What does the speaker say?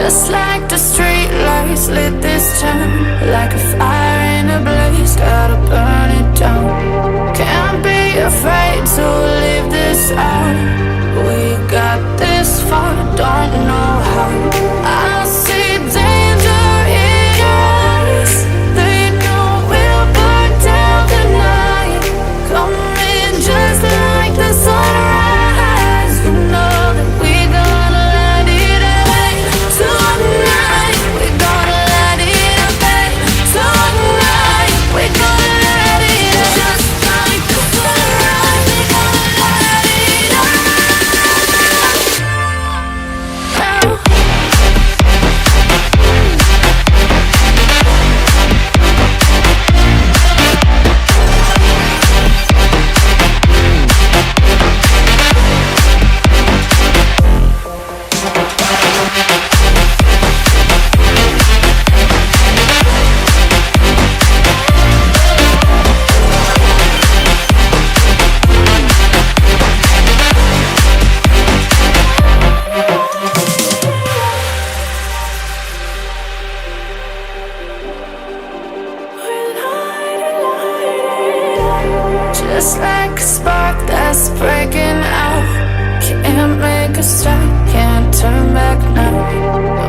Just like the street lights lit this town, like a fire in a blaze, gotta burn it down. Can't be afraid to leave this out. We got this far, don't know how. I see danger in your eyes. They know we'll burn down the night. Coming just like the sunrise. You know that we're gonna light it up tonight. We're gonna light it up tonight. We're gonna light it up just like the sunrise. We're gonna light it up now. Just like a spark that's breaking out. Can't make a stop, can't turn back now.